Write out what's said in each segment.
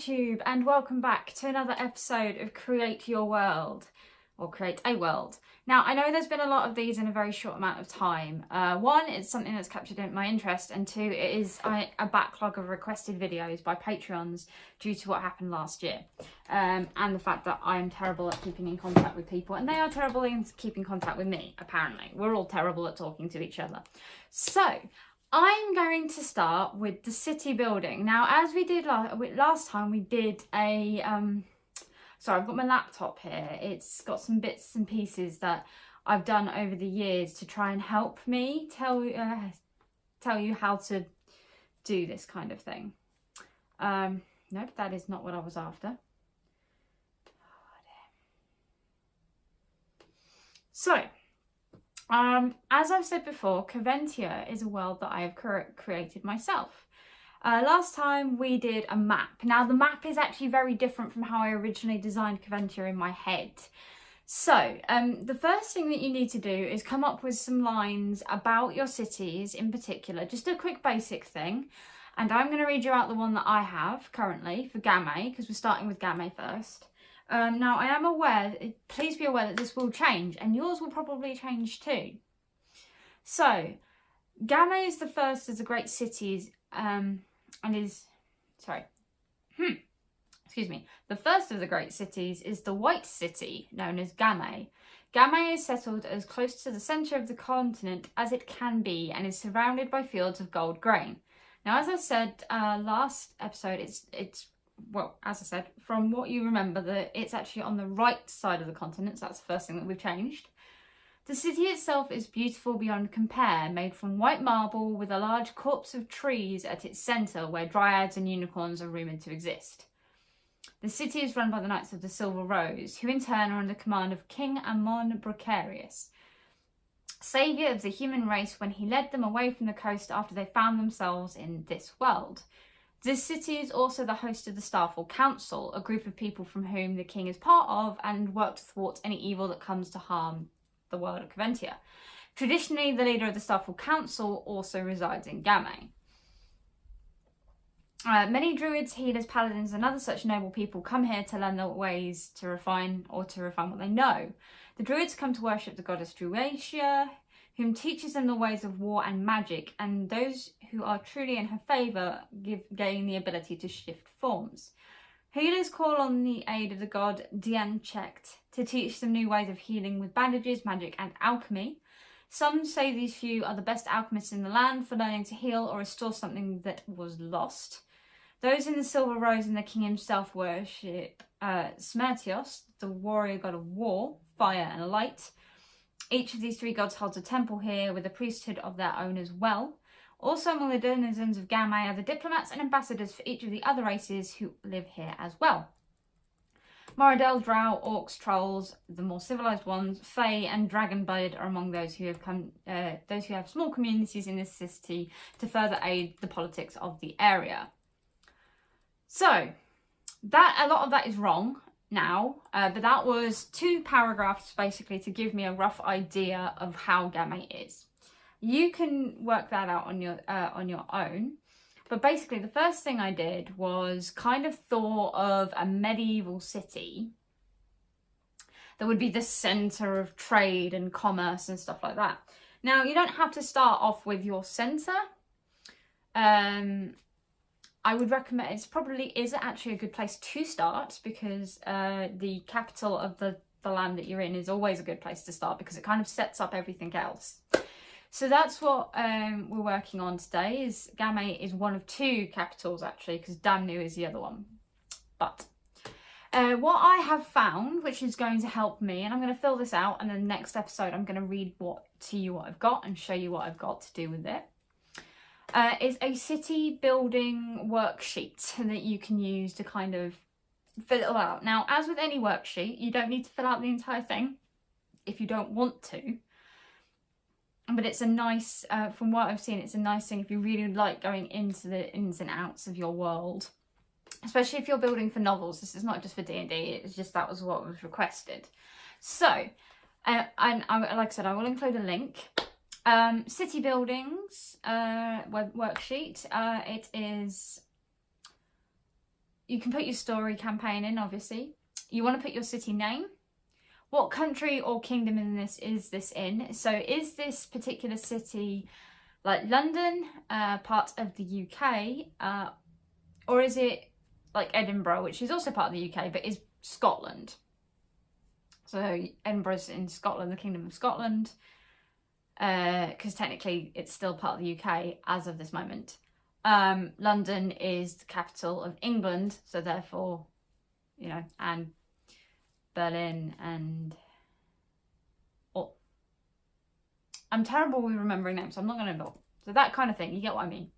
YouTube, and welcome back to another episode of Create Your World, or Create a World. Now, I know there's been a lot of these in a very short amount of time. One, it's something that's captured my interest, and two, it is a backlog of requested videos by Patreons due to what happened last year. And the fact that I am terrible at keeping in contact with people, and they are terrible in keeping contact with me, apparently. We're all terrible at talking to each other. So, I'm going to start with the city building. Now, as we did last time, we did a... Sorry, I've got my laptop here. It's got some bits and pieces that I've done over the years to try and help me tell you how to do this kind of thing. Nope, that is not what I was after. So... as I've said before, Questionaire is a world that I have created myself. Last time we did a map. Now the map is actually very different from how I originally designed Questionaire in my head. So the first thing that you need to do is come up with some lines about your cities in particular, just a quick basic thing. And I'm going to read you out the one that I have currently for Gamay, because we're starting with Gamay first. Now, I am aware, please be aware that this will change, and yours will probably change too. So, Gamay is the first of the great cities, the first of the great cities is the White City, known as Gamay. Gamay is settled as close to the centre of the continent as it can be, and is surrounded by fields of gold grain. Now, as I said last episode, well, as I said, from what you remember, that it's actually on the right side of the continent, so that's the first thing that we've changed. The city itself is beautiful beyond compare, made from white marble with a large corpse of trees at its centre where dryads and unicorns are rumoured to exist. The city is run by the Knights of the Silver Rose, who in turn are under command of King Amon Bracarius, saviour of the human race when he led them away from the coast after they found themselves in this world. This city is also the host of the Starfall Council, a group of people from whom the king is part of and work to thwart any evil that comes to harm the world of Questionaire. Traditionally, the leader of the Starfall Council also resides in Gamay. Many druids, healers, paladins and other such noble people come here to learn their ways to refine what they know. The druids come to worship the goddess Druacia, whom teaches them the ways of war and magic, and those who are truly in her favour gain the ability to shift forms. Healers call on the aid of the god Dianchect to teach them new ways of healing with bandages, magic and alchemy. Some say these few are the best alchemists in the land for learning to heal or restore something that was lost. Those in the Silver Rose and the king himself worship Smertios, the warrior god of war, fire and light. Each of these three gods holds a temple here with a priesthood of their own as well. Also among the denizens of Gamay are the diplomats and ambassadors for each of the other races who live here as well. Moradel, Drow, Orcs, Trolls, the more civilized ones, Fae and Dragonblood are among those who have small communities in this city to further aid the politics of the area. So, a lot of that is wrong now, but that was 2 paragraphs basically to give me a rough idea of how Gamay is. You can work that out on your own, but basically the first thing I did was kind of thought of a medieval city that would be the centre of trade and commerce and stuff like that. Now, you don't have to start off with your centre. I would recommend, it probably is actually a good place to start, because the capital of the land that you're in is always a good place to start, because it kind of sets up everything else. So that's what we're working on today. Is Gamay is one of 2 capitals actually, because Damnu is the other one. But what I have found, which is going to help me, and I'm going to fill this out, and then the next episode I'm going to read to you what I've got and show you what I've got to do with it. Is a city building worksheet that you can use to kind of fill it all out. Now, as with any worksheet, you don't need to fill out the entire thing if you don't want to. But it's a nice, from what I've seen, it's a nice thing if you really like going into the ins and outs of your world. Especially if you're building for novels. This is not just for D&D, it's just that was what was requested. So, and like I said, I will include a link. City buildings worksheet. It is you can put your story campaign in, obviously. You want to put your city name. What country or kingdom is this in? So is this particular city like London, part of the UK, or is it like Edinburgh, which is also part of the UK, but is Scotland? So Edinburgh's in Scotland, the Kingdom of Scotland, because technically it's still part of the UK as of this moment. London is the capital of England, so therefore, you know, and Berlin and... Oh, I'm terrible with remembering names, so I'm not going to go. So that kind of thing, you get what I mean.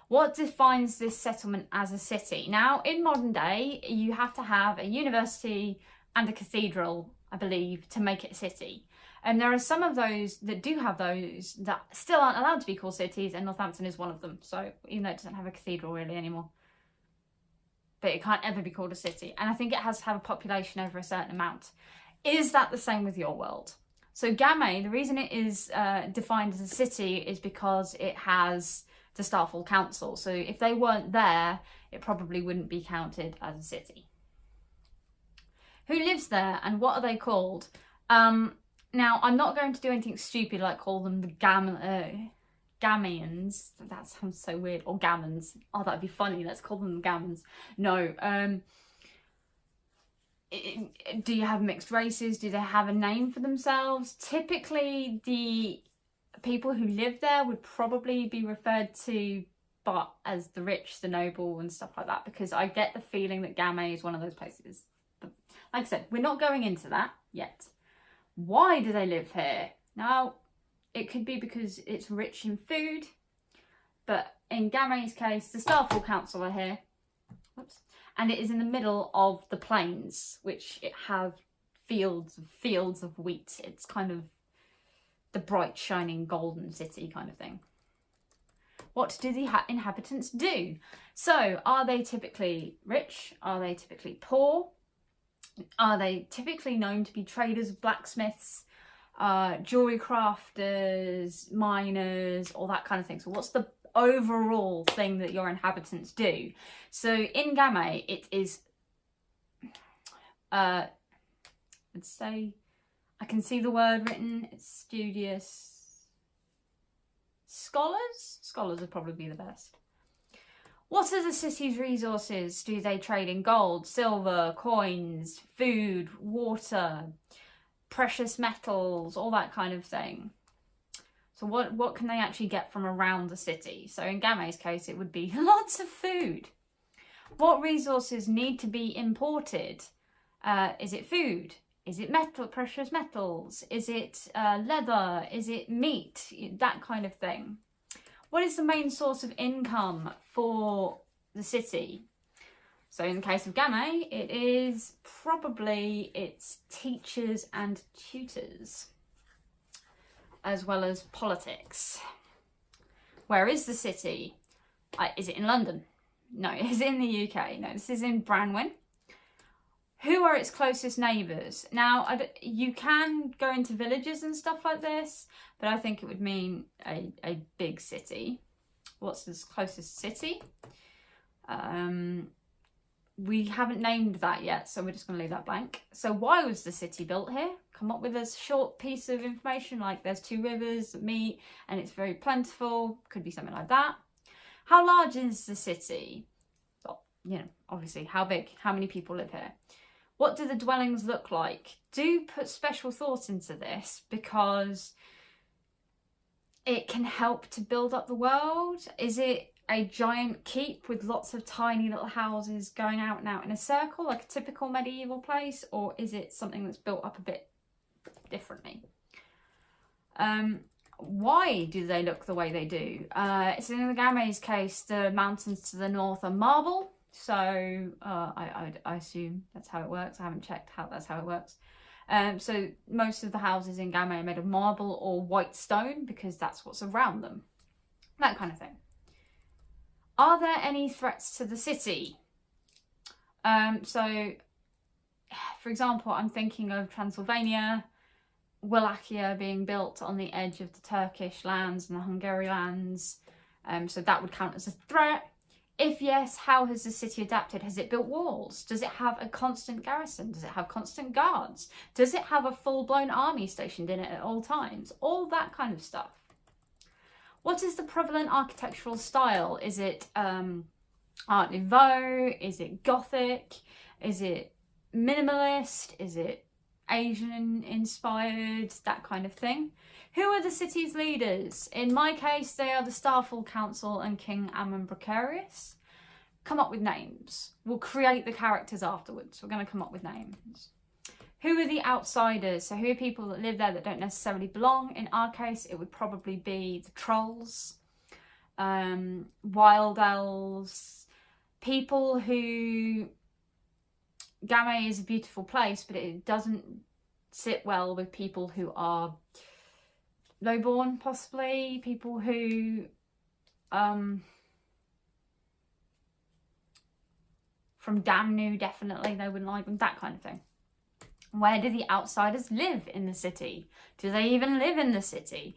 What defines this settlement as a city? Now, in modern day, you have to have a university and a cathedral, I believe, to make it a city. And there are some of those that do have those that still aren't allowed to be called cities, and Northampton is one of them. So even though it doesn't have a cathedral really anymore, but it can't ever be called a city. And I think it has to have a population over a certain amount. Is that the same with your world? So Gamay, the reason it is defined as a city is because it has the Starfall Council. So if they weren't there, it probably wouldn't be counted as a city. Who lives there and what are they called? Now, I'm not going to do anything stupid like call them the Gamians. That sounds so weird. Or Gammons. Oh, that'd be funny. Let's call them the Gammons. No. Do you have mixed races? Do they have a name for themselves? Typically, the people who live there would probably be referred to but as the rich, the noble and stuff like that, because I get the feeling that Gamay is one of those places. But like I said, we're not going into that yet. Why do they live here? Now, it could be because it's rich in food, but in Gamay's case, the Starfall Council are here. Whoops. And it is in the middle of the plains, which it have fields of wheat. It's kind of the bright, shining, golden city kind of thing. What do the inhabitants do? So, are they typically rich? Are they typically poor? Are they typically known to be traders, blacksmiths, jewellery crafters, miners, all that kind of thing? So what's the overall thing that your inhabitants do? So in Gamay, it is, let's say, I can see the word written, it's studious. Scholars? Scholars would probably be the best. What are the city's resources? Do they trade in gold, silver, coins, food, water, precious metals, all that kind of thing? So what can they actually get from around the city? So in Gamay's case, it would be lots of food. What resources need to be imported? Is it food? Is it precious metals? Is it leather? Is it meat? That kind of thing. What is the main source of income for the city? So in the case of Gamay, it is probably its teachers and tutors, as well as politics. Where is the city? Is it in London? No, it's in the UK. No, this is in Branwyn. Who are its closest neighbours? Now, you can go into villages and stuff like this, but I think it would mean a big city. What's its closest city? We haven't named that yet, so we're just going to leave that blank. So why was the city built here? Come up with a short piece of information like there's 2 rivers that meet and it's very plentiful. Could be something like that. How large is the city? Well, you know, obviously, how big? How many people live here? What do the dwellings look like? Do put special thought into this because it can help to build up the world. Is it a giant keep with lots of tiny little houses going out and out in a circle like a typical medieval place, or is it something that's built up a bit differently? Why do they look the way they do? So in the Gamay's case, the mountains to the north are marble. So I assume that's how it works. I haven't checked how that's how it works. So most of the houses in Gamay are made of marble or white stone because that's what's around them. That kind of thing. Are there any threats to the city? So, for example, I'm thinking of Transylvania, Wallachia being built on the edge of the Turkish lands and the Hungary lands. So that would count as a threat. If yes, how has the city adapted? Has it built walls? Does it have a constant garrison? Does it have constant guards? Does it have a full-blown army stationed in it at all times? All that kind of stuff. What is the prevalent architectural style? Is it Art Nouveau? Is it Gothic? Is it minimalist? Is it Asian inspired? That kind of thing. Who are the city's leaders? In my case, they are the Starfall Council and King Ammon Precarious. Come up with names. We'll create the characters afterwards. We're going to come up with names. Who are the outsiders? So who are people that live there that don't necessarily belong? In our case, it would probably be the trolls, wild elves, people who... Gamay is a beautiful place, but it doesn't sit well with people who are lowborn, possibly. People who... from Damnu, definitely, they wouldn't like them. That kind of thing. Where do the outsiders live in the city? Do they even live in the city?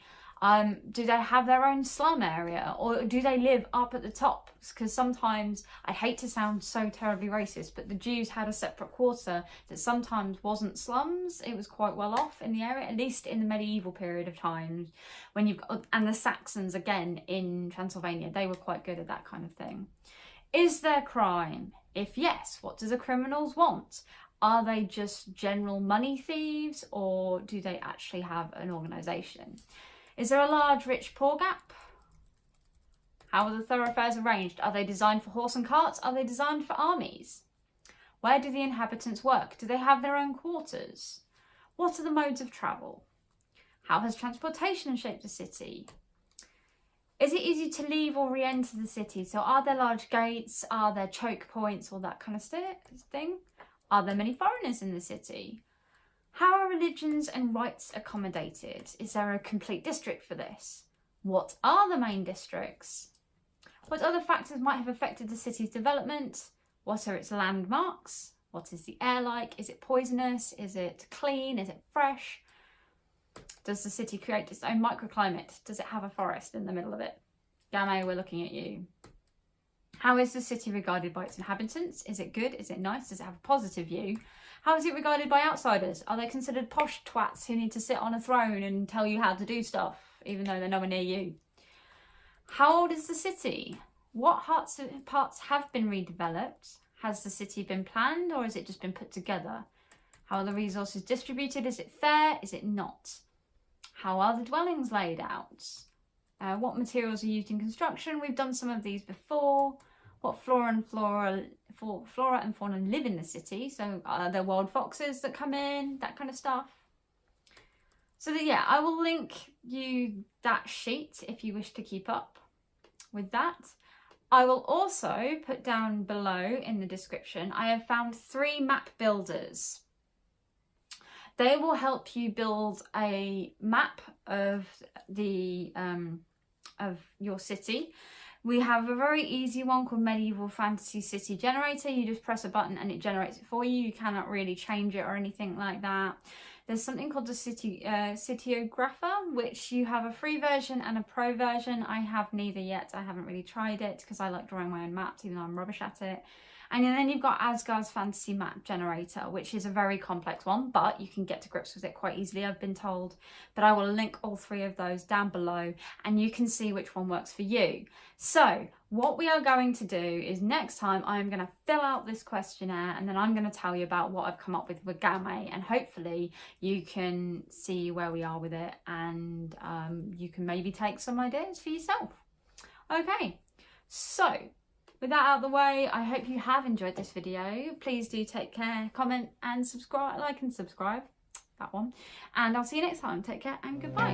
Do they have their own slum area, or do they live up at the top? Because sometimes, I hate to sound so terribly racist, but the Jews had a separate quarter that sometimes wasn't slums. It was quite well off in the area, at least in the medieval period of time. When you've got, and the Saxons, again, in Transylvania, they were quite good at that kind of thing. Is there crime? If yes, what do the criminals want? Are they just general money thieves, or do they actually have an organisation? Is there a large rich-poor gap? How are the thoroughfares arranged? Are they designed for horse and carts? Are they designed for armies? Where do the inhabitants work? Do they have their own quarters? What are the modes of travel? How has transportation shaped the city? Is it easy to leave or re-enter the city? So are there large gates? Are there choke points? All that kind of thing? Are there many foreigners in the city? How are religions and rites accommodated? Is there a complete district for this? What are the main districts? What other factors might have affected the city's development? What are its landmarks? What is the air like? Is it poisonous? Is it clean? Is it fresh? Does the city create its own microclimate? Does it have a forest in the middle of it? Gamay, we're looking at you. How is the city regarded by its inhabitants? Is it good? Is it nice? Does it have a positive view? How is it regarded by outsiders? Are they considered posh twats who need to sit on a throne and tell you how to do stuff, even though they're nowhere near you? How old is the city? What parts have been redeveloped? Has the city been planned, or has it just been put together? How are the resources distributed? Is it fair? Is it not? How are the dwellings laid out? What materials are used in construction? We've done some of these before. What flora and fauna live in the city? So are there wild foxes that come in? That kind of stuff. So that, yeah, I will link you that sheet if you wish to keep up with that. I will also put down below in the description, I have found 3 map builders. They will help you build a map of the of your city. We have a very easy one called Medieval Fantasy City Generator. You just press a button and it generates it for you. You cannot really change it or anything like that. There's something called the Cityographer, which you have a free version and a pro version. I have neither yet. I haven't really tried it because I like drawing my own maps, even though I'm rubbish at it. And then you've got Asgard's Fantasy Map Generator, which is a very complex one, but you can get to grips with it quite easily, I've been told. But I will link all 3 of those down below and you can see which one works for you. So what we are going to do is next time I'm going to fill out this questionnaire and then I'm going to tell you about what I've come up with Gamay, and hopefully you can see where we are with it and you can maybe take some ideas for yourself. Okay, so with that out of the way, I hope you have enjoyed this video. Please do take care, comment and subscribe, like and subscribe, that one. And I'll see you next time. Take care and goodbye.